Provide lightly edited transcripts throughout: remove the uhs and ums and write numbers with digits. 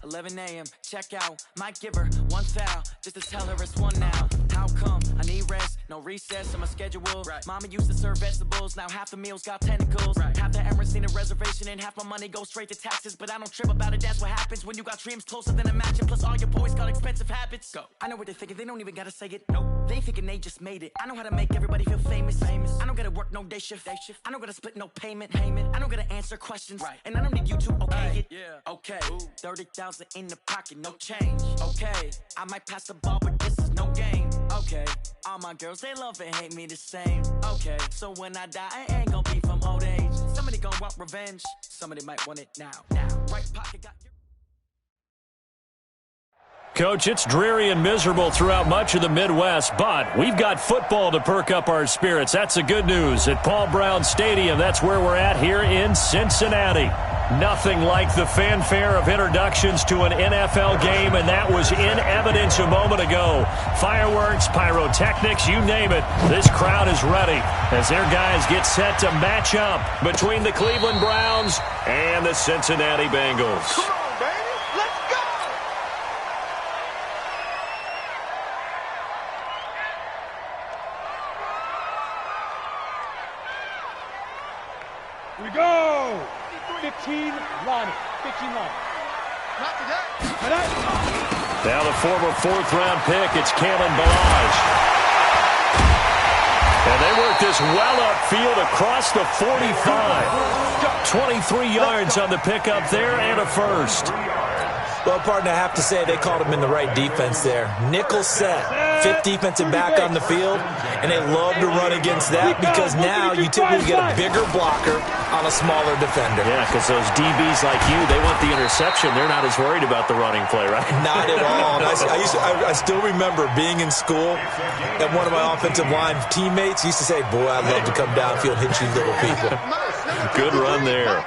11 a.m. Check out. Might give her one foul just to tell her it's one now. How come? I need rest. No recess on my schedule. Right. Mama used to serve vegetables. Now half the meals got tentacles. Right. Half the Emirates need a reservation and half my money goes straight to taxes. But I don't trip about it. That's what happens when you got dreams closer than a mansion. Plus all your boys got expensive habits. Go. I know what they're thinking. They don't even gotta say it. Nope. They thinking they just made it. I know how to make everybody feel famous. I don't gotta work no day shift. I don't gotta split no payment. I don't gotta answer questions. Right. And I don't need you to okay it. Yeah. Okay. 30,000 in the pocket, no change. Okay. I might pass the ball, but this is no game. Okay. All my girls, they love and hate me the same. Okay. So when I die, it ain't gonna be from old age. Somebody gonna want revenge. Somebody might want it now. Right pocket got your... Coach, it's dreary and miserable throughout much of the Midwest, but we've got football to perk up our spirits. That's the good news. At Paul Brown Stadium, that's where we're at here in Cincinnati. Nothing like the fanfare of introductions to an NFL game, and that was in evidence a moment ago. Fireworks, pyrotechnics, you name it. This crowd is ready as their guys get set to match up between the Cleveland Browns and the Cincinnati Bengals. Come on, baby. Let's go! Here we go! 15 line. 15 line. Not today. Now the former fourth-round pick, it's Kalen Balazs. And they work this well upfield across the 45. 23 yards on the pickup there and a first. Well, partner, I have to say they called him in the right defense there. Nickel set, fifth defensive back on the field, and they love to run against that because now you typically get a bigger blocker on a smaller defender. Yeah, because those DBs like you, they want the interception. They're not as worried about the running play, right? Not at all. And I still remember being in school, and one of my offensive line teammates used to say, boy, I'd love to come downfield and hit you little people. Good run there.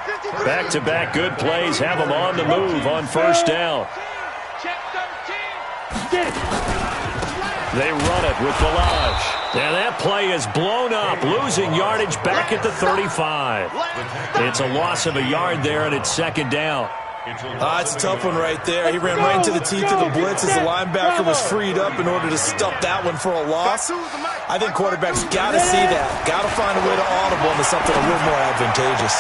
Back-to-back good plays have them on the move on first down. They run it with Balazs. And that play is blown up, losing yardage back at the 35. It's a loss of a yard there, and it's second down. It's a tough one right there. He ran right into the teeth of the blitz as the linebacker was freed up in order to stuff that one for a loss. I think quarterbacks got to see that. Got to find a way to audible into something a little more advantageous.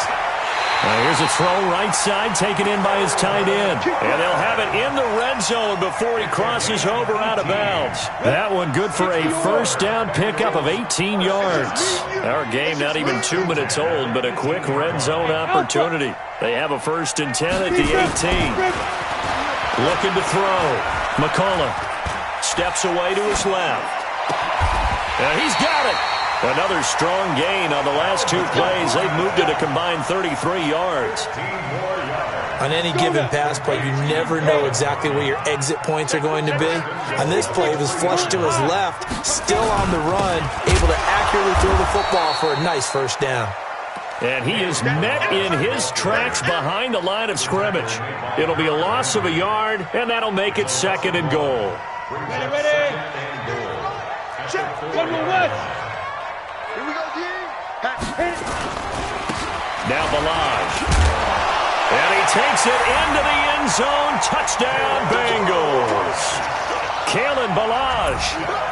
Here's a throw right side taken in by his tight end. And they'll have it in the red zone before he crosses over out of bounds. That one good for a first down pickup of 18 yards. Our game not even 2 minutes old, but a quick red zone opportunity. They have a 1st and 10 at the 18. Looking to throw. McCullough steps away to his left. And he's got it. Another strong gain on the last 2 plays. They've moved it a combined 33 yards. On any given pass play, you never know exactly where your exit points are going to be. On this play, he was flushed to his left, still on the run, able to accurately throw the football for a nice first down. And he is met in his tracks behind the line of scrimmage. It'll be a loss of a yard, and that'll make it 2nd and goal. Ready. Check. One more west. Here we go, D. Now Balazs. And he takes it into the end zone. Touchdown, Bengals. Kalen Balazs,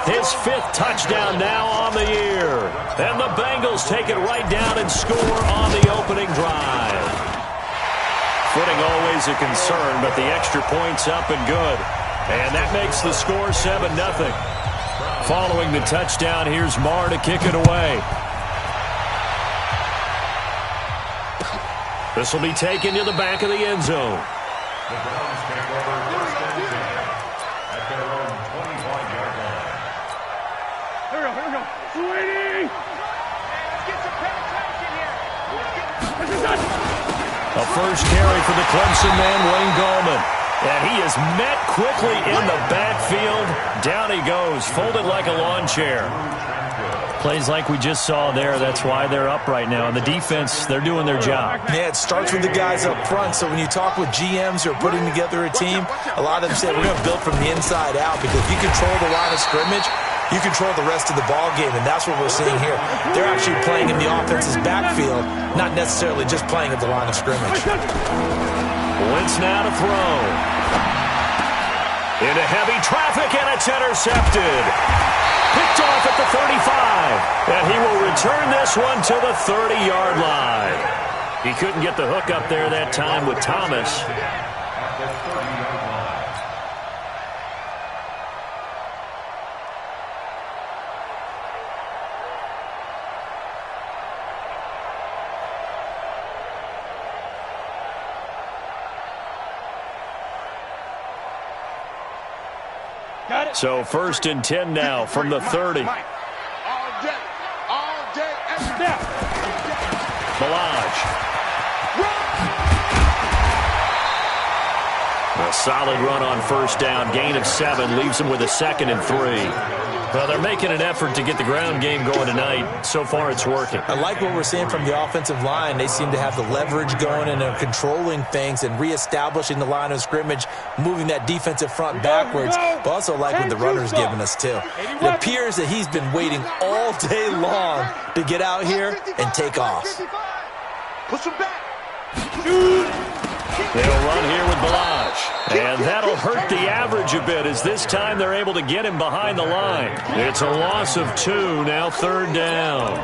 his 5th touchdown now on the year. And the Bengals take it right down and score on the opening drive. Footing always a concern, but the extra point's up and good. And that makes the score 7-0. Following the touchdown, here's Marr to kick it away. This will be taken to the back of the end zone. The Browns take over 1st and 10 at their own 25-yard line. Here we go. 20. Let's get some penetration here. A first carry for the Clemson man, Wayne Gallman. And he is met quickly in the backfield. Down he goes, folded like a lawn chair. Plays like we just saw there. That's why they're up right now. And the defense, they're doing their job. Yeah, it starts with the guys up front. So when you talk with GMs who are putting together a team, a lot of them say we're going to build from the inside out because if you control the line of scrimmage, you control the rest of the ball game, and that's what we're seeing here. They're actually playing in the offense's backfield, not necessarily just playing at the line of scrimmage. Wentz now to throw. Into heavy traffic, and it's intercepted. Picked off at the 35. And he will return this one to the 30-yard line. He couldn't get the hook up there that time with Thomas. So 1st and 10 now from the 30. All day, every day. Balaj. A solid run on 1st down. Gain of 7 leaves them with a 2nd and 3. Well, they're making an effort to get the ground game going tonight. So far, it's working. I like what we're seeing from the offensive line. They seem to have the leverage going and are controlling things and reestablishing the line of scrimmage, moving that defensive front backwards. But also like what the runner's giving us, too. It appears that he's been waiting all day long to get out here and take off. Push him back. They'll run here with Balaj. And that'll hurt the average a bit as this time they're able to get him behind the line. It's a loss of 2, now 3rd down.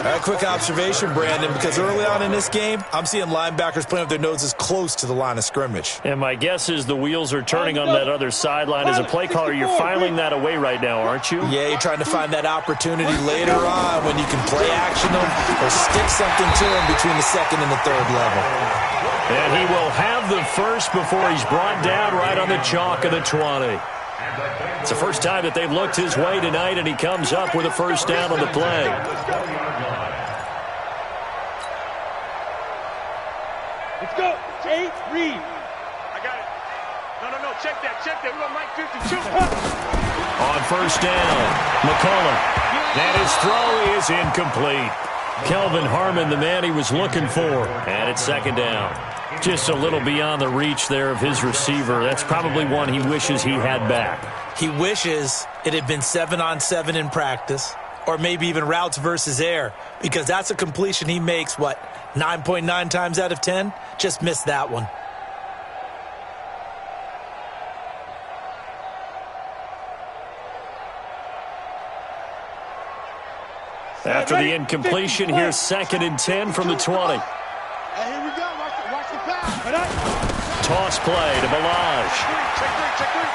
A quick observation, Brandon, because early on in this game, I'm seeing linebackers playing with their noses close to the line of scrimmage. And my guess is the wheels are turning on that other sideline. As a play caller, you're filing that away right now, aren't you? Yeah, you're trying to find that opportunity later on when you can play action them or stick something to them between the 2nd and the 3rd level. And he will have the first before he's brought down right on the chalk of the 20. It's the first time that they've looked his way tonight, and he comes up with a 1st down on the play. Let's go. Chase, read. I got it. No. Check that. We got Mike 52. On 1st down, McCollum. And his throw is incomplete. Kelvin Harmon, the man he was looking for. And it's 2nd down. Just a little beyond the reach there of his receiver. That's probably one he wishes he had back. He wishes it had been 7-on-7 in practice, or maybe even routes versus air, because that's a completion he makes, 9.9 times out of 10? Just missed that one. After the incompletion, here's 2nd and 10 from the 20. Hey, here we go. Watch the pass. Toss play to Balaj. Check three.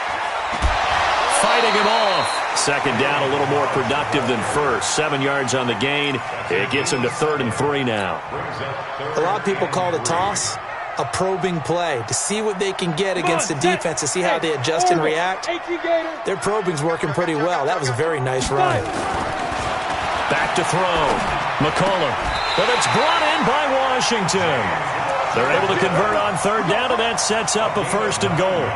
Fighting him off. 2nd down, a little more productive than 1st. 7 yards on the gain. It gets him to 3rd and 3 now. A lot of people call the toss a probing play to see what they can get against the defense, to see how they adjust and react. Their probing's working pretty well. That was a very nice run. Back to throw. McCollum. But it's brought in by Washington. They're able to convert on 3rd down, and that sets up a 1st and goal.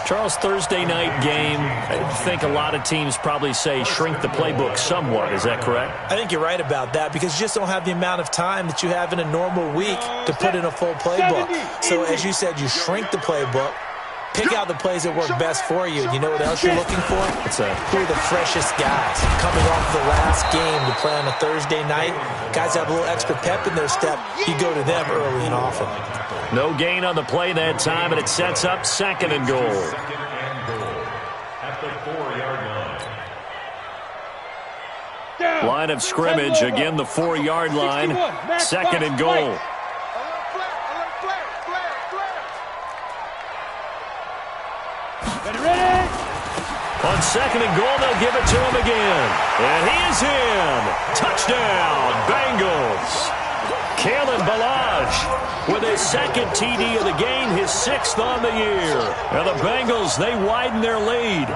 Charles, Thursday night game, I think a lot of teams probably say shrink the playbook somewhat. Is that correct? I think you're right about that, because you just don't have the amount of time that you have in a normal week to put in a full playbook. So as you said, you shrink the playbook, pick out the plays that work best for you. And you know what else you're looking for? Who are the freshest guys coming off the last game to play on a Thursday night? Guys have a little extra pep in their step. You go to them early and often. No gain on the play that time, and it sets up 2nd and goal. At the 4-yard line. Line of scrimmage, again the 4-yard line. 2nd and goal. On 2nd and goal, they'll give it to him again. And he is in. Touchdown, Bengals. Kalen Balaj with his 2nd TD of the game, his 6th on the year. And the Bengals, they widen their lead.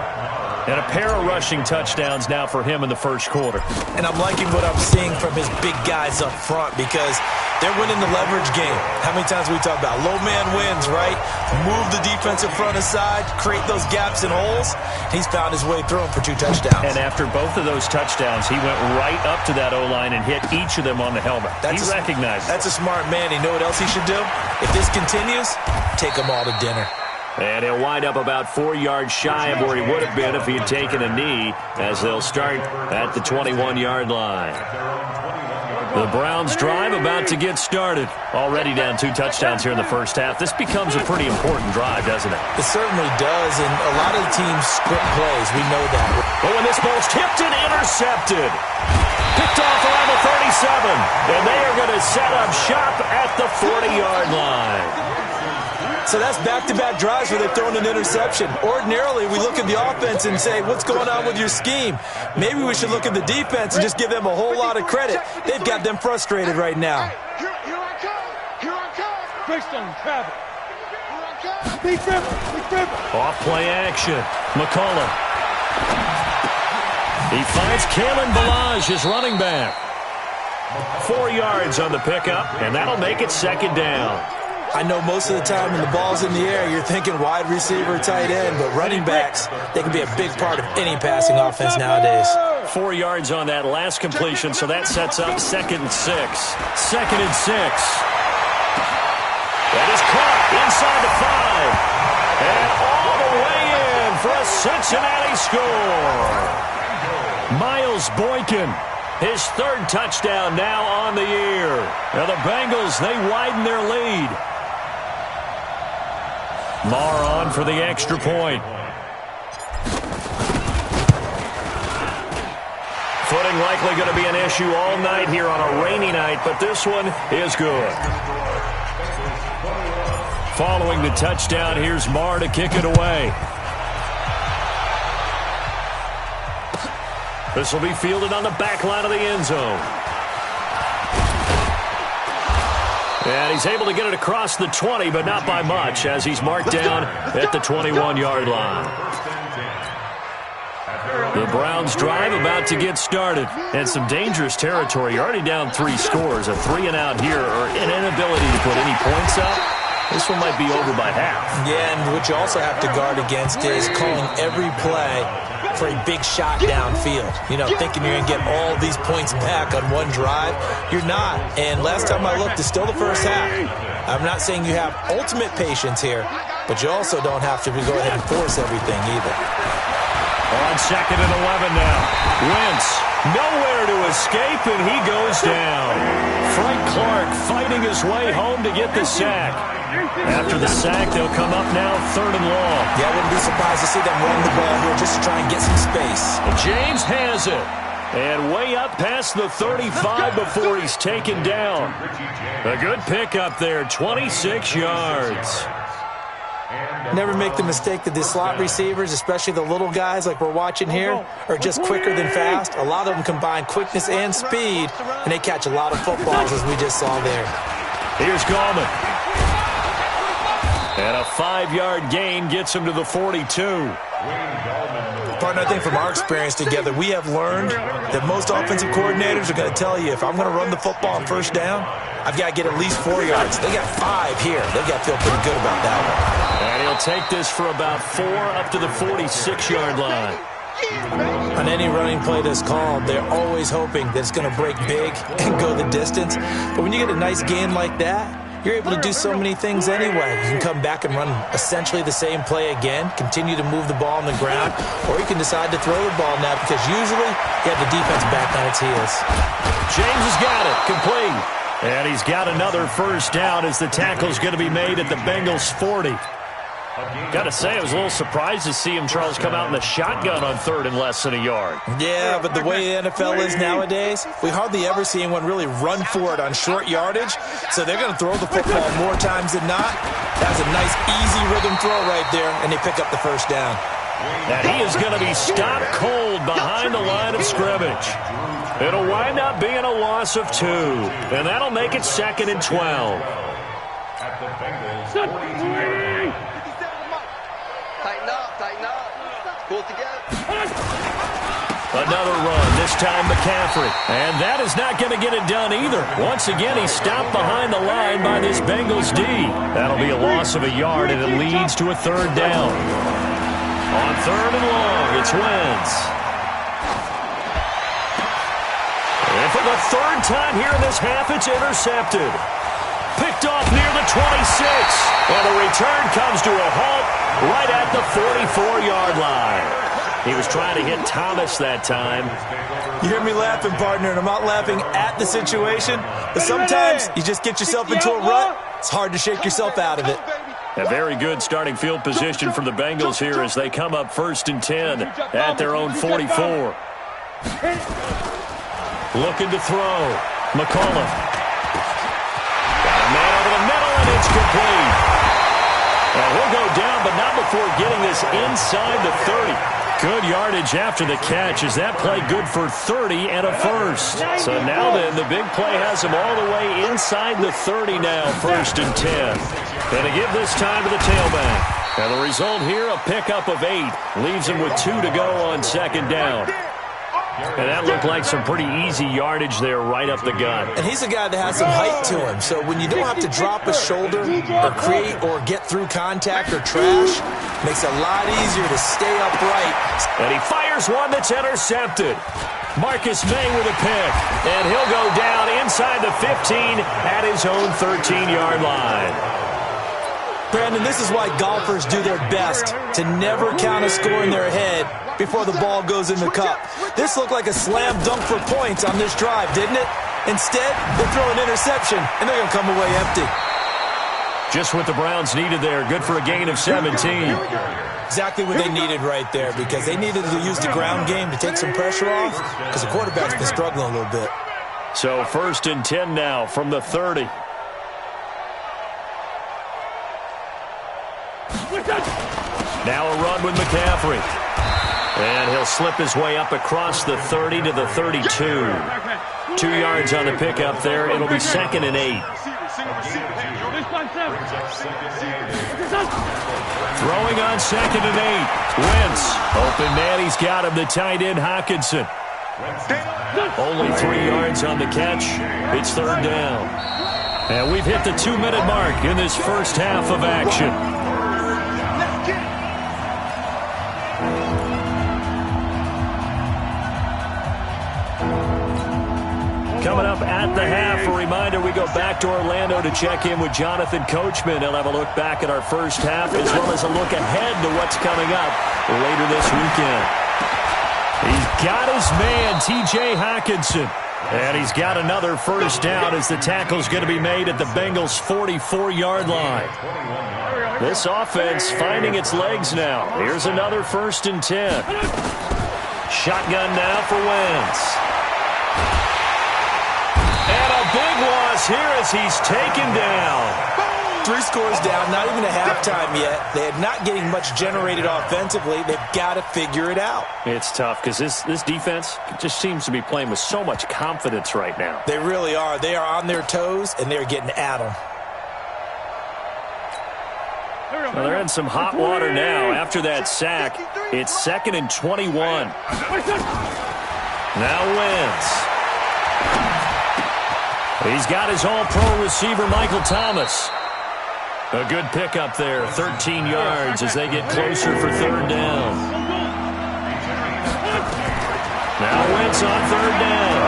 And a pair of rushing touchdowns now for him in the 1st quarter. And I'm liking what I'm seeing from his big guys up front, because they're winning the leverage game. How many times we talk about low man wins, right? Move the defensive front aside, create those gaps and holes. He's found his way through them for 2 touchdowns. And after both of those touchdowns, he went right up to that O-line and hit each of them on the helmet. He recognized it. That's a smart man. You know what else he should do? If this continues, take them all to dinner. And he'll wind up about 4 yards shy of where he would have been if he had taken a knee, as they'll start at the 21-yard line. The Browns drive about to get started. Already down 2 touchdowns here in the first half. This becomes a pretty important drive, doesn't it? It certainly does, and a lot of the teams script plays. We know that. But when this ball's tipped and intercepted, picked off around the 37, and they are going to set up shop at the 40-yard line. So that's back-to-back drives where they've thrown an interception. Ordinarily, we look at the offense and say, what's going on with your scheme? Maybe we should look at the defense and just give them a whole lot of credit. They've got them frustrated right now. Here I come. Here I come. Greystone, travel. Big dribble. Big dribble. Off play action. McCullough. He finds Kalen Ballage, his running back. 4 yards on the pickup, and that'll make it second down. I know most of the time when the ball's in the air, you're thinking wide receiver, tight end, but running backs, they can be a big part of any passing offense nowadays. 4 yards on that last completion, so that sets up 2nd and 6. 2nd and 6. That is caught inside the 5. And all the way in for a Cincinnati score. Miles Boykin, his 3rd touchdown now on the year. Now the Bengals, they widen their lead. Marr on for the extra point. Footing likely going to be an issue all night here on a rainy night, but this one is good. Following the touchdown, here's Marr to kick it away. This will be fielded on the back line of the end zone. And he's able to get it across the 20, but not by much, as he's marked down at the 21-yard line. The Browns drive about to get started. And some dangerous territory. You're already down 3 scores. A 3-and-out here, or an inability to put any points up. This one might be over by half. Yeah, and what you also have to guard against is calling every play for a big shot downfield. You know, thinking you're going to get all these points back on one drive. You're not. And last time I looked, it's still the first half. I'm not saying you have ultimate patience here, but you also don't have to go ahead and force everything either. On 2nd and 11 now. Wentz, nowhere to escape, and he goes down. Frank Clark fighting his way home to get the sack. After the sack, they'll come up now 3rd and long. Yeah, I wouldn't be surprised to see them run the ball here just to try and get some space. James has it. And way up past the 35 before he's taken down. A good pickup there, 26 yards. Never make the mistake that the slot receivers, especially the little guys like we're watching here, are just quicker than fast. A lot of them combine quickness and speed, and they catch a lot of footballs, as we just saw there. Here's Gallman. And a 5-yard gain gets him to the 42. Partner, I think from our experience together, we have learned that most offensive coordinators are going to tell you, if I'm going to run the football on 1st down, I've got to get at least 4 yards. They got 5 here. They've got to feel pretty good about that one. And he'll take this for about 4 up to the 46-yard line. On any running play that's called, they're always hoping that it's going to break big and go the distance. But when you get a nice gain like that, you're able to do so many things anyway. You can come back and run essentially the same play again, continue to move the ball on the ground, or you can decide to throw the ball now because usually you have the defense back on its heels. James has got it, complete. And he's got another 1st down as the tackle's going to be made at the Bengals' 40. Got to say, I was a little surprised to see him, Charles, come out in the shotgun on 3rd and less than a yard. Yeah, but the way the NFL is nowadays, we hardly ever see anyone really run for it on short yardage. So they're going to throw the football more times than not. That's a nice, easy rhythm throw right there, and they pick up the 1st down. And he is going to be stopped cold behind the line of scrimmage. It'll wind up being a loss of 2, and that'll make it 2nd and 12. At the Bengals' 42. Tighten up. Pull together. Another run, this time McCaffrey. And that is not going to get it done either. Once again, he's stopped behind the line by this Bengals D. That'll be a loss of a yard, and it leads to a 3rd down. On 3rd and long, it's Wentz. And for the 3rd time here in this half, it's intercepted. Picked off near the 26. And the return comes to a halt right at the 44-yard line. He was trying to hit Thomas that time. You hear me laughing, partner, and I'm not laughing at the situation, but sometimes you just get yourself into a rut. It's hard to shake yourself out of it. A very good starting field position for the Bengals here as they come up 1st and 10 at their own 44. Looking to throw. McCollum. Got a man over the middle, and it's complete. And he'll go down, but not before getting this inside the 30. Good yardage after the catch as that play good for 30 and a first. So now then, the big play has him all the way inside the 30 now, 1st and 10. And to give this time to the tailback. And the result here, a pickup of 8. Leaves him with 2 to go on 2nd down. And that looked like some pretty easy yardage there right up the gut. And he's a guy that has some height to him. So when you don't have to drop a shoulder or create or get through contact or trash, makes it a lot easier to stay upright. And he fires one that's intercepted. Marcus May with a pick. And he'll go down inside the 15 at his own 13-yard line. Brandon, this is why golfers do their best to never count a score in their head before the ball goes in the cup. This looked like a slam dunk for points on this drive, didn't it? Instead, they throw an interception, and they're going to come away empty. Just what the Browns needed there. Good for a gain of 17. Exactly what they needed right there, because they needed to use the ground game to take some pressure off, because the quarterback's been struggling a little bit. So 1st and 10 now from the 30. Now a run with McCaffrey. And he'll slip his way up across the 30 to the 32. 2 yards on the pickup there. It'll be 2nd and 8. Throwing on 2nd and 8. Wentz. Open man. He's got him. The tight end, Hockenson. Only 3 yards on the catch. It's 3rd down. And we've hit the 2-minute mark in this first half of action. Coming up at the half, a reminder, we go back to Orlando to check in with Jonathan Coachman. He'll have a look back at our first half as well as a look ahead to what's coming up later this weekend. He's got his man, T.J. Hockenson. And he's got another first down as the tackle's going to be made at the Bengals' 44-yard line. This offense finding its legs now. Here's another 1st and 10. Shotgun now for Wentz. And a big loss here as he's taken down. 3 scores down, not even a halftime yet. They are not getting much generated offensively. They've got to figure it out. It's tough because this defense just seems to be playing with so much confidence right now. They really are. They are on their toes, and they're getting at them. Well, they're in some hot water now after that sack. It's 2nd and 21. Now Wentz. He's got his all-pro receiver, Michael Thomas. A good pickup there, 13 yards as they get closer for 3rd down. Now Wentz on 3rd down.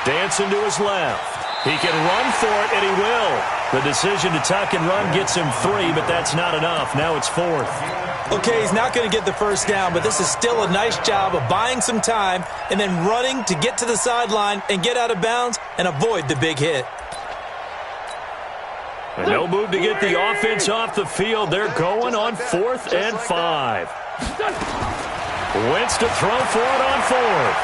Dancing to his left. He can run for it, and he will. The decision to tuck and run gets him 3, but that's not enough. Now it's 4th. Okay, he's not going to get the first down, but this is still a nice job of buying some time and then running to get to the sideline and get out of bounds and avoid the big hit. And no move to get the offense off the field. They're going on 4th and 5. Wentz to throw for it on 4th.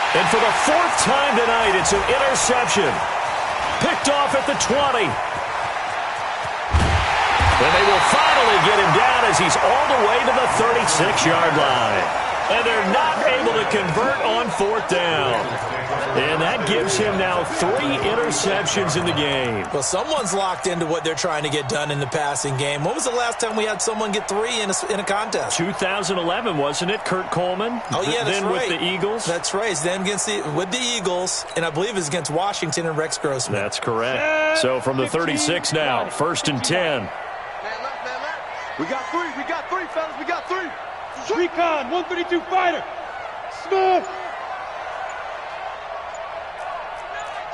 And for the 4th time tonight, it's an interception. Picked off at the 20. And they will finally get him down as he's all the way to the 36-yard line. And they're not able to convert on 4th down. And that gives him now 3 interceptions in the game. Well, someone's locked into what they're trying to get done in the passing game. When was the last time we had someone get 3 in a contest? 2011, wasn't it? Kurt Coleman? Oh, yeah, that's then right. With the Eagles? That's right. It's then with the Eagles, and I believe it's against Washington and Rex Grossman. That's correct. So from the 36 now, 1st and 10. We got 3. We got 3, fellas. We got 3. Recon, 132 fighter. Smith.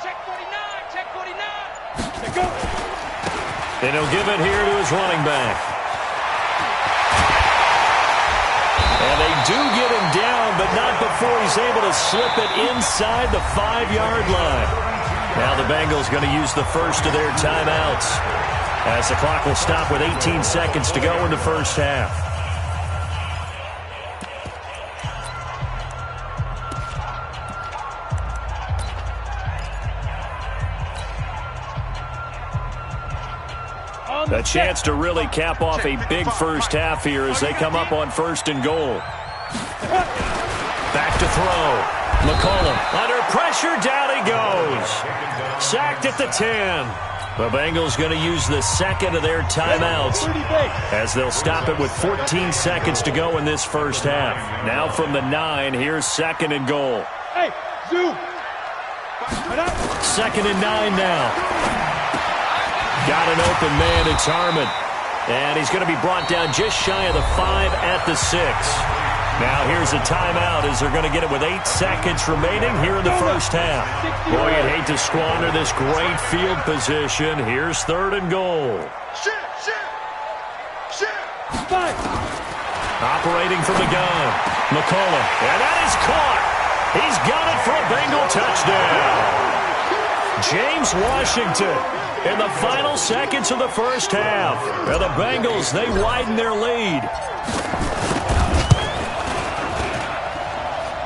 Check 49. Check 49. Let's go. And he'll give it here to his running back. And they do get him down, but not before he's able to slip it inside the 5-yard line. Now the Bengals going to use the first of their timeouts, as the clock will stop with 18 seconds to go in the first half. A chance to really cap off a big first half here as they come up on 1st and goal. Back to throw. McCollum under pressure, down he goes. Sacked at the 10. The Bengals going to use the second of their timeouts as they'll stop it with 14 seconds to go in this first half. Now from the 9, here's 2nd and goal. Hey, zoom. 2nd and 9 now. Got an open man, it's Harmon. And he's going to be brought down just shy of the 5 at the 6. Now here's a timeout as they're going to get it with 8 seconds remaining here in the first half. Boy, you'd hate to squander this great field position. Here's 3rd and goal. Operating from the gun. McCollum. And that is caught. He's got it for a Bengal touchdown. James Washington in the final seconds of the first half. And the Bengals, they widen their lead.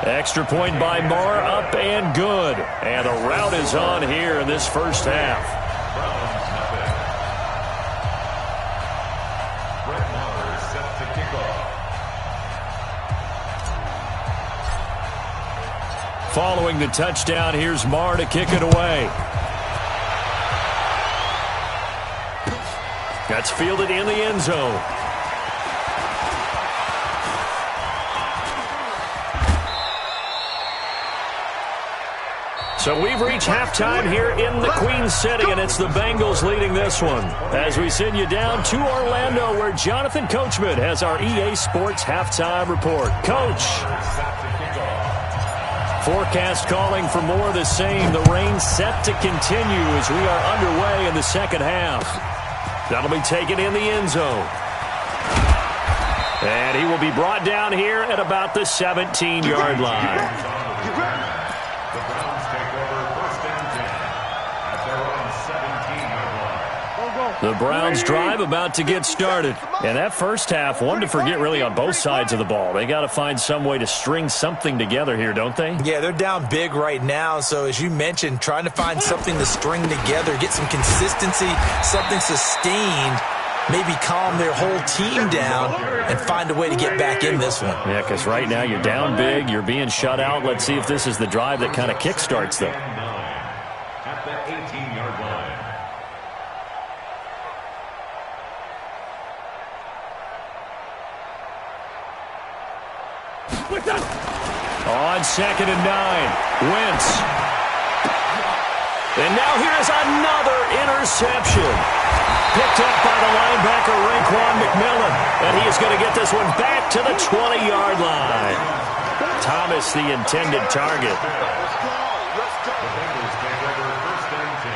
Extra point by Marr, up and good. And the rout is on here in this first half. Following the touchdown, here's Marr to kick it away. That's fielded in the end zone. So we've reached halftime here in the Queen City, and it's the Bengals leading this one. As we send you down to Orlando, where Jonathan Coachman has our EA Sports halftime report. Coach. Forecast calling for more of the same. The rain set to continue as we are underway in the second half. That'll be taken in the end zone. And he will be brought down here at about the 17-yard line. The Browns take over 1st and 10 at their own 17-yard line. The Browns drive about to get started. And that first half, one to forget really on both sides of the ball. They got to find some way to string something together here, don't they? Yeah, they're down big right now. So as you mentioned, trying to find something to string together, get some consistency, something sustained, maybe calm their whole team down and find a way to get back in this one. Yeah, because right now you're down big, you're being shut out. Let's see if this is the drive that kind of kickstarts them. At the 18-yard line. On 2nd and 9, Wentz. And now here's another interception. Picked up by the linebacker, Raekwon McMillan. And he is going to get this one back to the 20-yard line. Thomas, the intended target. The Bengals take over 1st and 10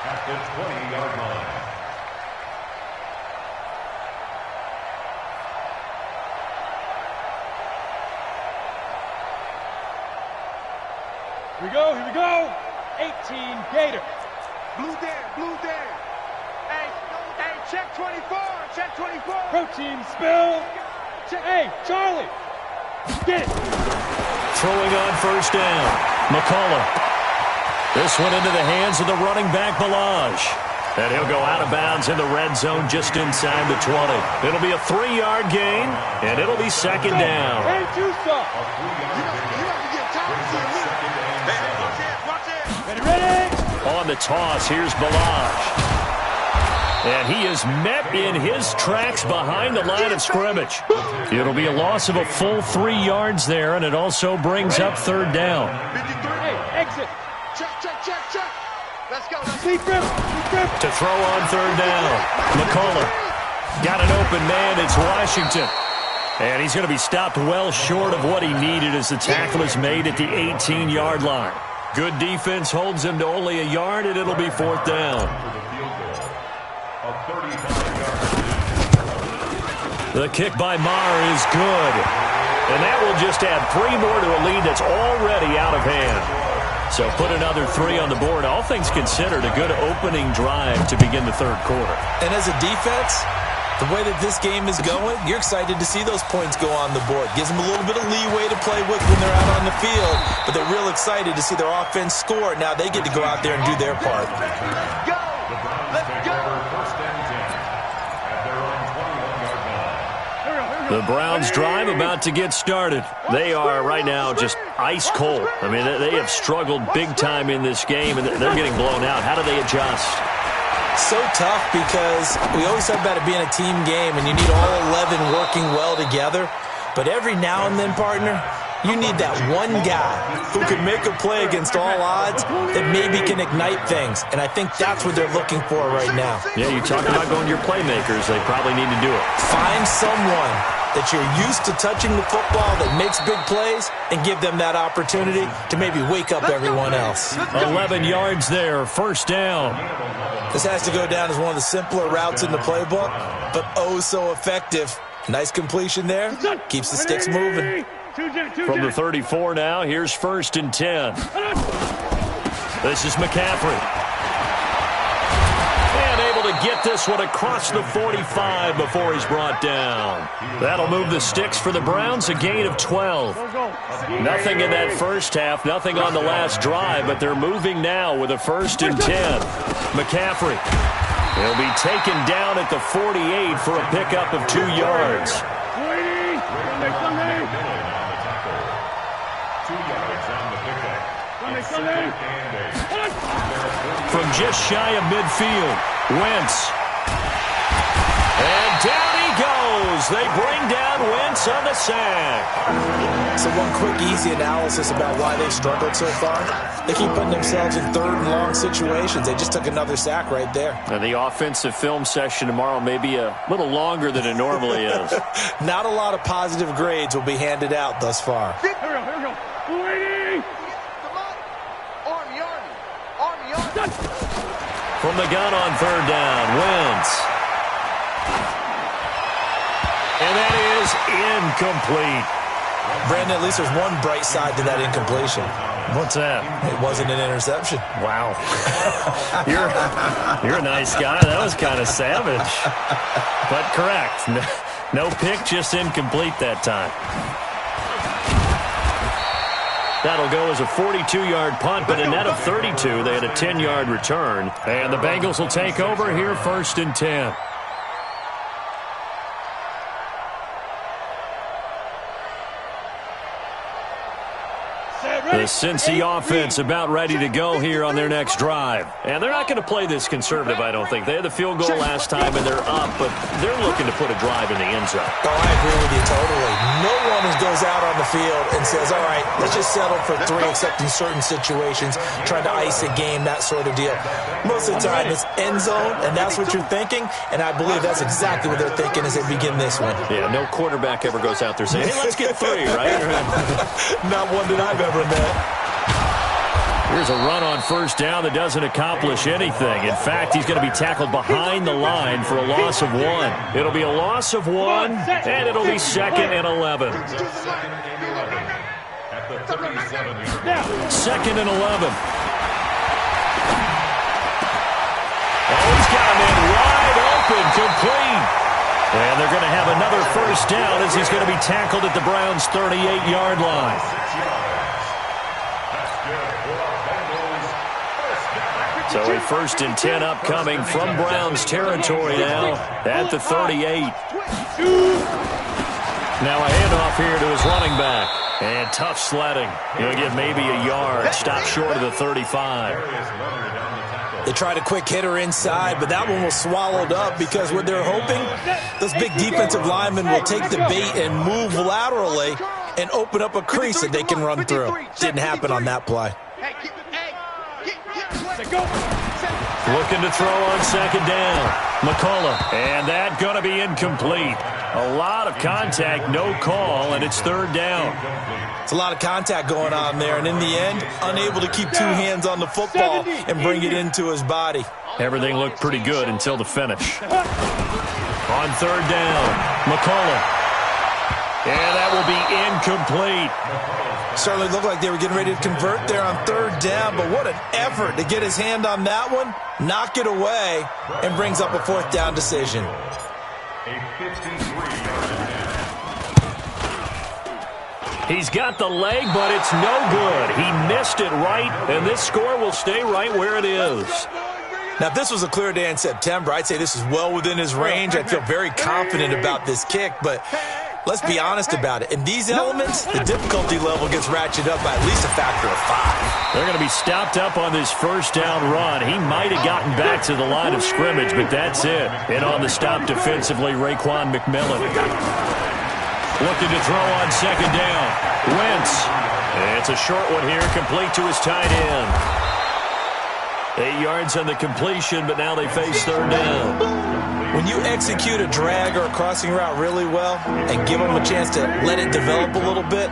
at the 20-yard line. Here we go. 18 Gator. Blue there. Hey, check 24. Protein spill. Hey, Charlie. Get it. Throwing on 1st down. McCollum. This one into the hands of the running back, Balaj. And he'll go out of bounds in the red zone just inside the 20. It'll be a 3-yard gain, and it'll be 2nd down. Hey, Juice. Ready? On the toss, here's Balaj. And he is met in his tracks behind the line of scrimmage. It'll be a loss of a full 3 yards there, and it also brings up 3rd down. Hey, exit. Check. Let's go. Deep grip. To throw on 3rd down, McCollum. Got an open man, it's Washington. And he's going to be stopped well short of what he needed as the tackle is made at the 18-yard line. Good defense holds him to only a yard, and it'll be 4th down. The kick by Maher is good. And that will just add 3 more to a lead that's already out of hand. So put another 3 on the board. All things considered, a good opening drive to begin the third quarter. And as a defense, the way that this game is going, you're excited to see those points go on the board. Gives them a little bit of leeway to play with when they're out on the field, but they're real excited to see their offense score. Now they get to go out there and do their part. Go! Let's go! First and 10 at their own 21-yard line. The Browns drive about to get started. They are right now just ice cold. I mean, they have struggled big time in this game, and they're getting blown out. How do they adjust? So tough because we always talk about it being a team game, and you need all 11 working well together. But every now and then, partner, you need that one guy who can make a play against all odds that maybe can ignite things. And I think that's what they're looking for right now. Yeah, you talk about going to your playmakers. They probably need to do it. Find someone that you're used to touching the football that makes big plays and give them that opportunity to maybe wake up everyone else. 11 yards there, first down. This has to go down as one of the simpler routes in the playbook, but oh so effective. Nice completion there. Keeps the sticks moving. From the 34 now, here's first and 10. This is McCaffrey. And able to get this one across the 45 before he's brought down. That'll move the sticks for the Browns, a gain of 12. Nothing in that first half, nothing on the last drive, but they're moving now with a first and 10. McCaffrey. He'll be taken down at the 48 for a pickup of 2 yards. 2 yards on the pickup. From just shy of midfield, Wentz. And down he goes. They bring down Wentz on the sack. So one quick, easy analysis about why they struggled so far. They keep putting themselves in third and long situations. They just took another sack right there. And the offensive film session tomorrow may be a little longer than it normally is. Not a lot of positive grades will be handed out thus far. Here we go. Army. From the gun on third down, Wentz. And that is incomplete. Brandon, at least there's one bright side to that incompletion. What's that? It wasn't an interception. Wow. You're a nice guy. That was kind of savage. But correct. No pick, just incomplete that time. That'll go as a 42-yard punt, but a net of 32. They had a 10-yard return. And the Bengals will take over here first and 10. The Cincy offense about ready to go here on their next drive. And they're not going to play this conservative, I don't think. They had the field goal last time, and they're up, but they're looking to put a drive in the end zone. Oh, I agree with you totally. No one goes out on the field and says, all right, let's just settle for 3, except in certain situations, trying to ice a game, that sort of deal. Most of the time, it's end zone, and that's what you're thinking, and I believe that's exactly what they're thinking as they begin this one. Yeah, no quarterback ever goes out there saying, hey, let's get 3, right? Not one that I've ever met. Here's a run on first down that doesn't accomplish anything. In fact, he's going to be tackled behind the line for a loss of 1. It'll be a loss of 1, and it'll be second and 11. Second and 11. Oh, he's got him in wide open, complete. And they're going to have another first down as he's going to be tackled at the Browns' 38-yard line. So a first and 10 upcoming from Browns territory now at the 38. Now a handoff here to his running back. And tough sledding. He'll get maybe a yard. Stop short of the 35. They tried a quick hitter inside, but that one was swallowed up because what they're hoping, those big defensive linemen will take the bait and move laterally and open up a crease that they can run through. Didn't happen on that play. Looking to throw on second down. McCullough. And that going to be incomplete. A lot of contact, no call, and it's third down. It's a lot of contact going on there, and in the end, unable to keep two hands on the football and bring it into his body. Everything looked pretty good until the finish. On third down, McCollum. And that will be incomplete. Certainly looked like they were getting ready to convert there on third down, but what an effort to get his hand on that one, knock it away, and brings up a fourth down decision. He's got the leg, but it's no good. He missed it right, and this score will stay right where it is. Now, if this was a clear day in September, I'd say this is well within his range. I feel very confident about this kick, but let's be honest about it. In these elements, the difficulty level gets ratcheted up by at least a factor of 5. They're going to be stopped up on this first down run. He might have gotten back to the line of scrimmage, but that's it. And on the stop defensively, Raekwon McMillan. Looking to throw on second down. Wentz. It's a short one here, complete to his tight end. 8 yards on the completion, but now they face third down. When you execute a drag or a crossing route really well and give them a chance to let it develop a little bit,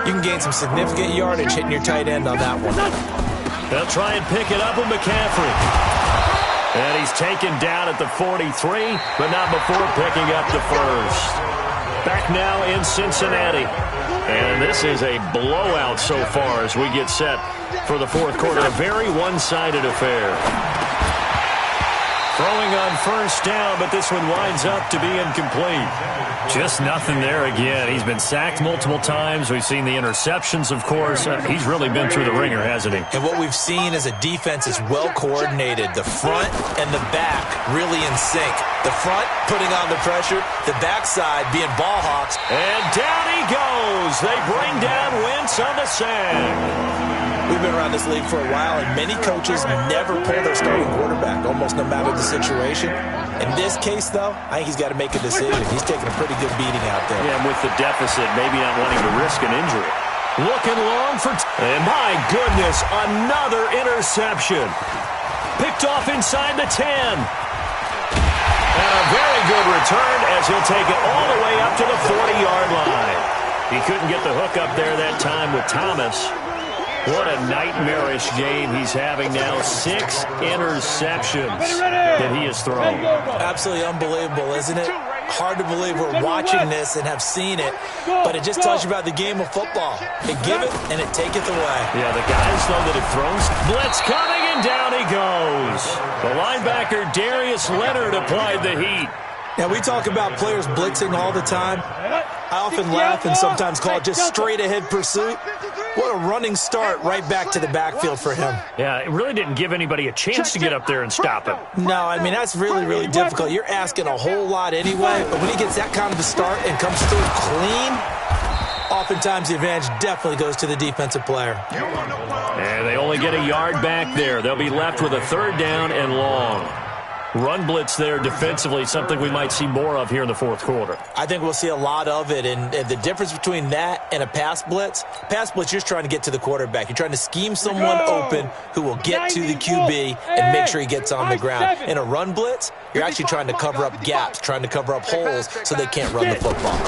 you can gain some significant yardage hitting your tight end on that one. They'll try and pick it up with McCaffrey. And he's taken down at the 43, but not before picking up the first. Back now in Cincinnati. And this is a blowout so far as we get set for the fourth quarter. A very one-sided affair. Throwing on first down, but this one winds up to be incomplete. Just nothing there again. He's been sacked multiple times. We've seen the interceptions, of course. He's really been through the ringer, hasn't he? And what we've seen is a defense that's well-coordinated. The front and the back really in sync. The front putting on the pressure, the backside being ball hawks. And down he goes. They bring down Wentz on the sack. We've been around this league for a while, and many coaches never pull their starting quarterback, almost no matter the situation. In this case, though, I think he's got to make a decision. He's taking a pretty good beating out there. Yeah, and with the deficit, maybe not wanting to risk an injury. Looking long for... And my goodness, another interception. Picked off inside the 10. And a very good return as he'll take it all the way up to the 40-yard line. He couldn't get the hook up there that time with Thomas. What a nightmarish game he's having now. 6 interceptions that he has thrown. Absolutely unbelievable, isn't it? Hard to believe we're watching this and have seen it, but it just tells you about the game of football. It give it and it taketh away. Yeah, the guys, though, that have thrown. Blitz coming, and down he goes. The linebacker, Darius Leonard, applied the heat. Now, we talk about players blitzing all the time. I often laugh and sometimes call it just straight-ahead pursuit. What a running start right back to the backfield for him. Yeah, it really didn't give anybody a chance to get up there and stop him. No, I mean, that's really, really difficult. You're asking a whole lot anyway, but when he gets that kind of a start and comes through clean, oftentimes the advantage definitely goes to the defensive player. And they only get a yard back there. They'll be left with a third down and long. Run blitz there defensively, something we might see more of here in the fourth quarter. I think we'll see a lot of it, and the difference between that and a pass blitz, you're just trying to get to the quarterback. You're trying to scheme someone open who will get to the QB and make sure he gets on the ground. In a run blitz, you're actually trying to cover up gaps, trying to cover up holes so they can't run the football.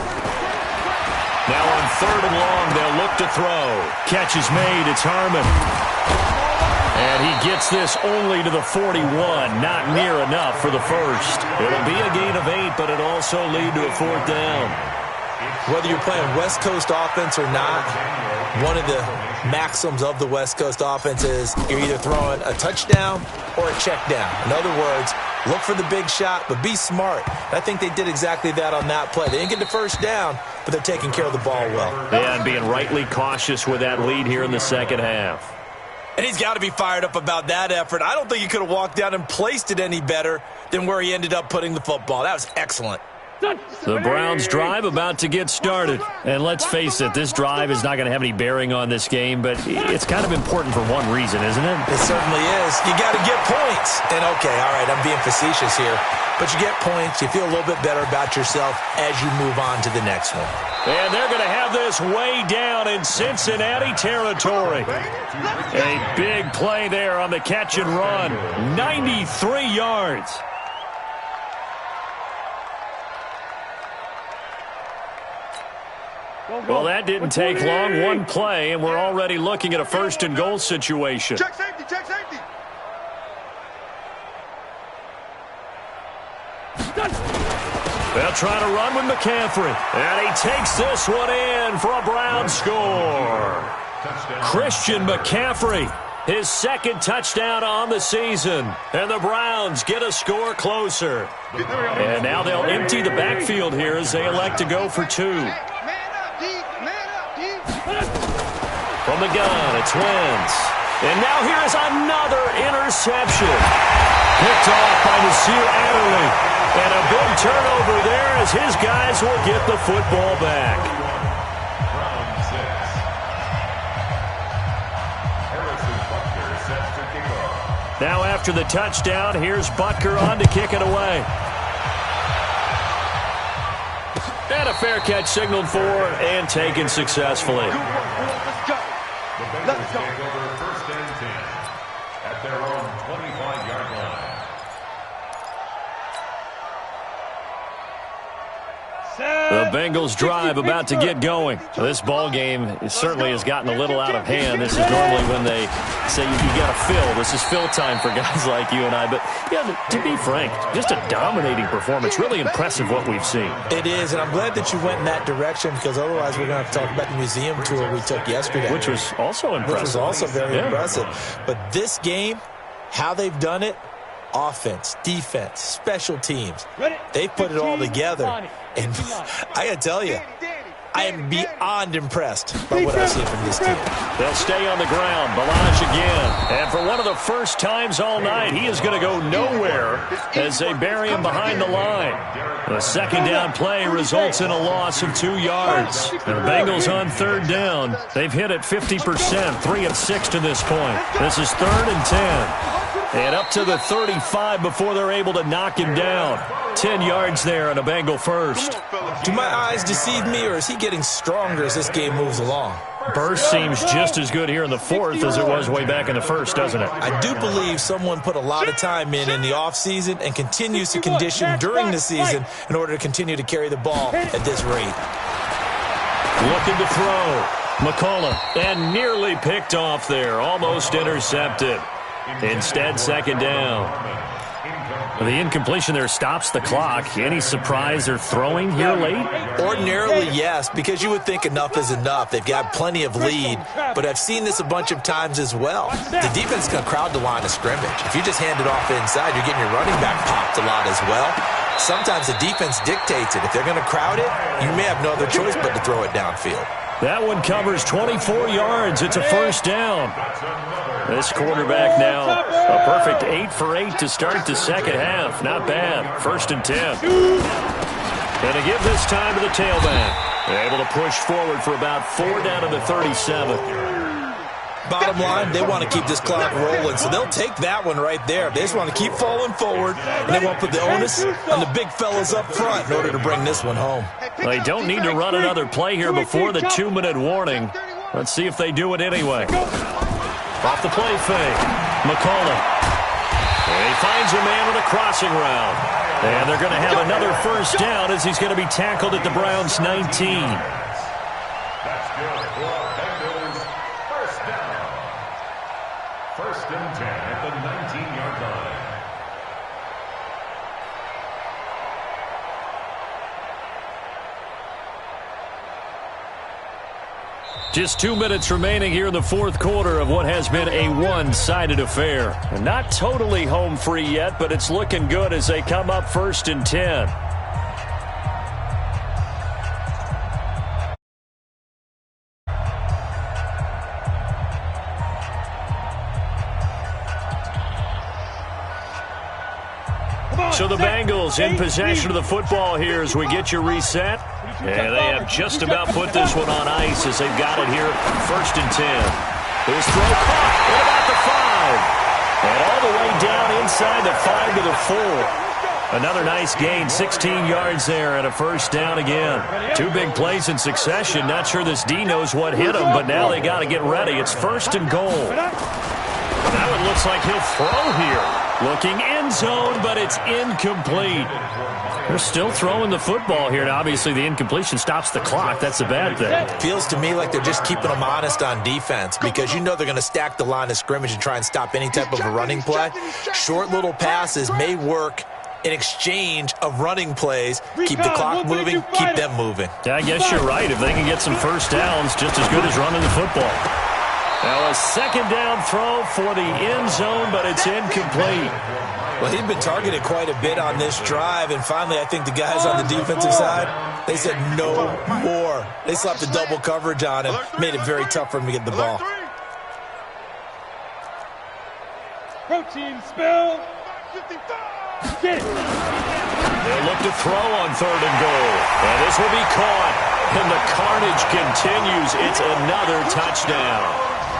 Now on third and long, they'll look to throw. Catch is made. It's Harmon. And he gets this only to the 41, not near enough for the first. It'll be a gain of 8, but it'll also lead to a fourth down. Whether you're playing West Coast offense or not, one of the maxims of the West Coast offense is you're either throwing a touchdown or a check down. In other words, look for the big shot, but be smart. I think they did exactly that on that play. They didn't get the first down, but they're taking care of the ball well. Yeah, and being rightly cautious with that lead here in the second half. And he's got to be fired up about that effort. I don't think he could have walked down and placed it any better than where he ended up putting the football. That was excellent. The Browns drive about to get started. And let's face it, this drive is not going to have any bearing on this game, but it's kind of important for one reason, isn't it? It certainly is. You got to get points. And okay, all right, I'm being facetious here, but you get points, you feel a little bit better about yourself as you move on to the next one. And they're going to have this way down in Cincinnati territory. A big play there on the catch and run. 93 yards. Well, that didn't take long. One play, and we're already looking at a first and goal situation. Check safety, check safety. They'll try to run with McCaffrey. And he takes this one in for a Brown score. Christian McCaffrey, his second touchdown on the season. And the Browns get a score closer. And now they'll empty the backfield here as they elect to go for two. From the gun, it's Wentz. And now here is another interception. Picked off by Nasir Adderley. And a big turnover there as his guys will get the football back. Now after the touchdown, here's Butker on to kick it away. And a fair catch signaled for and taken successfully. The Bengals take over first and 10 at their own 25-yard line. The Bengals drive about to get going. This ball game certainly has gotten a little out of hand. This is normally when they say you got to fill. This is fill time for guys like you and I. But, yeah, to be frank, just a dominating performance. Really impressive what we've seen. It is, and I'm glad that you went in that direction because otherwise we're going to have to talk about the museum tour we took yesterday. Which was also impressive. Which was also very impressive. But this game, how they've done it, offense, defense, special teams, they've put it all together. And I got to tell you, I am beyond impressed by what I've seen from this team. They'll stay on the ground. Balaj again. And for one of the first times all night, he is going to go nowhere as they bury him behind the line. The second down play results in a loss of 2 yards. And the Bengals on third down. They've hit it 50%, 3 of 6 to this point. This is 3rd and 10. And up to the 35 before they're able to knock him down. 10 yards there and a Bengal first. Do my eyes deceive me, or is he getting stronger as this game moves along? Burst seems just as good here in the fourth as it was way back in the first, doesn't it? I do believe someone put a lot of time in the offseason and continues to condition during the season in order to continue to carry the ball at this rate. Looking to throw. McCullough, and nearly picked off there. Almost intercepted. Instead, second down. The incompletion there stops the clock. Any surprise they're throwing here late? Ordinarily, yes, because you would think enough is enough. They've got plenty of lead, but I've seen this a bunch of times as well. The defense can crowd the line of scrimmage. If you just hand it off inside, you're getting your running back popped a lot as well. Sometimes the defense dictates it. If they're going to crowd it, you may have no other choice but to throw it downfield. That one covers 24 yards. It's a first down. This quarterback now a perfect 8 for 8 to start the second half. Not bad. 1st and 10. And to give this time to the tailback. They're able to push forward for about 4 down to the 37. Bottom line, they want to keep this clock rolling, so they'll take that one right there. They just want to keep falling forward, and they want to put the onus on the big fellas up front in order to bring this one home. They don't need to run another play here before the 2-minute warning. Let's see if they do it anyway. Off the play fake. McCullough. And he finds a man with a crossing route. And they're going to have another first down as he's going to be tackled at the Browns' 19. That's good for Bengals. First down. 1st and 10 at the 19-yard line. Just 2 minutes remaining here in the fourth quarter of what has been a one-sided affair. And not totally home free yet, but it's looking good as they come up 1st and 10. So the Bengals in possession of the football here as we get you reset. And they have just about put this one on ice as they've got it here 1st and 10. This throw caught at about the 5. And all the way down inside the 5 to the 4. Another nice gain, 16 yards there and a first down again. 2 big plays in succession. Not sure this D knows what hit him, but now they got to get ready. It's 1st and goal. Now it looks like he'll throw here. Looking end zone, but it's incomplete. They're still throwing the football here, and obviously the incompletion stops the clock. That's a bad thing. Feels to me like they're just keeping them honest on defense because you know they're going to stack the line of scrimmage and try and stop any type of a running play. Short little passes may work in exchange of running plays. Keep the clock moving, keep them moving. Yeah, I guess you're right. If they can get some first downs, just as good as running the football. Now a second down throw for the end zone, but it's incomplete. Well, he'd been targeted quite a bit on this drive, and finally I think the guys on the defensive side, they said no more. They slapped the double coverage on him, made it very tough for him to get the ball. Protein spill. Get it. They'll look to throw on 3rd and goal. And this will be caught. And the carnage continues. It's another touchdown.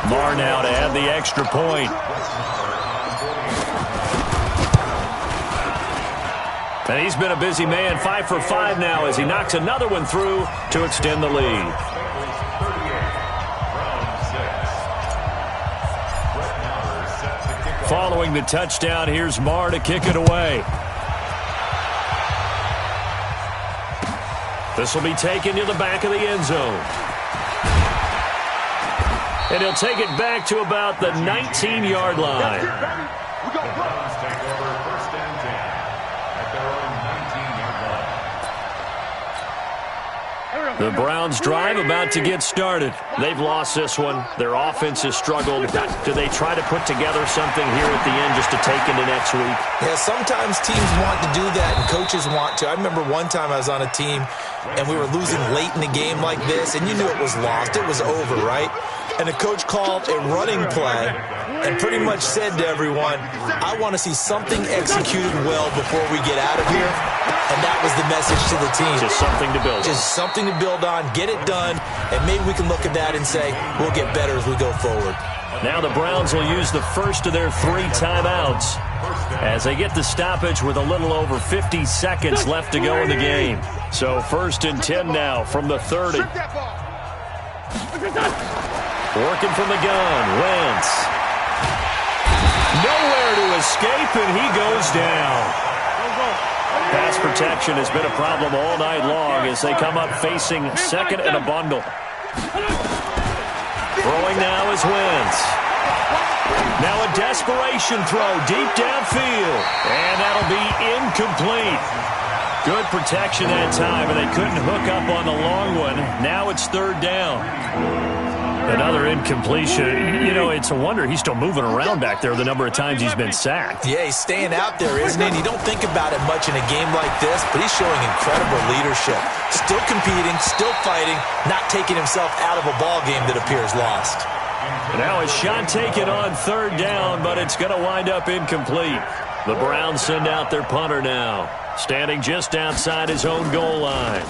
Marr now to add the extra point. And he's been a busy man, 5 for 5 now as he knocks another one through to extend the lead. Following the touchdown, here's Marr to kick it away. This will be taken to the back of the end zone. And he'll take it back to about the 19-yard line. The Browns take over 1st and 10 at their own 19-yard line. The Browns drive about to get started. They've lost this one. Their offense has struggled. Do they try to put together something here at the end just to take into next week? Yeah, sometimes teams want to do that and coaches want to. I remember one time I was on a team and we were losing late in the game like this, and you knew it was lost. It was over, right? And the coach called a running play and pretty much said to everyone, I want to see something executed well before we get out of here. And that was the message to the team. Just something to build on. Just something to build on, get it done, and maybe we can look at that and say, we'll get better as we go forward. Now the Browns will use the first of their 3 timeouts as they get the stoppage with a little over 50 seconds left to go in the game. So 1st and 10 now from the 30. Working from the gun, Wentz. Nowhere to escape, and he goes down. Pass protection has been a problem all night long as they come up facing 2nd and a bundle. Throwing now is Wentz. Now a desperation throw deep downfield, and that'll be incomplete. Good protection that time, and they couldn't hook up on the long one. Now it's 3rd down. Another incompletion. You know, it's a wonder he's still moving around back there the number of times he's been sacked. Yeah, he's staying out there, isn't he? And you don't think about it much in a game like this, but he's showing incredible leadership. Still competing, still fighting, not taking himself out of a ball game that appears lost. Now a shot taken on 3rd down, but it's going to wind up incomplete. The Browns send out their punter now, standing just outside his own goal line.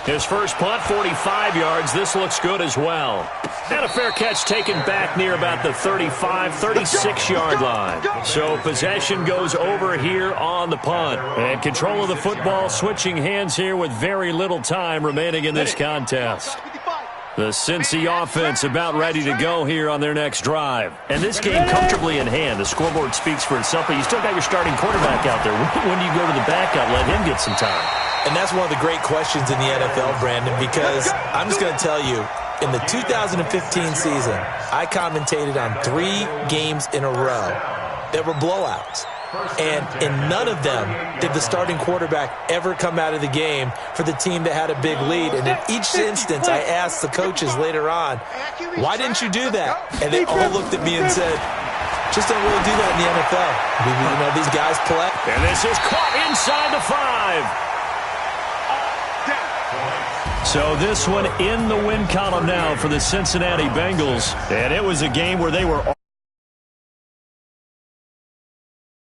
His first punt, 45 yards. This looks good as well. And a fair catch taken back near about the 35, 36-yard line. So possession goes over here on the punt. And control of the football switching hands here with very little time remaining in this contest. The Cincy offense about ready to go here on their next drive. And this game comfortably in hand. The scoreboard speaks for itself, but you still got your starting quarterback out there. When do you go to the backup, let him get some time? And that's one of the great questions in the NFL, Brandon, because I'm just going to tell you, in the 2015 season, I commentated on 3 games in a row that were blowouts. And in none of them did the starting quarterback ever come out of the game for the team that had a big lead. And in each instance, I asked the coaches later on, why didn't you do that? And they all looked at me and said, just don't really do that in the NFL. You know, these guys play. And this is caught inside the 5. So this one in the win column now for the Cincinnati Bengals. And it was a game where they were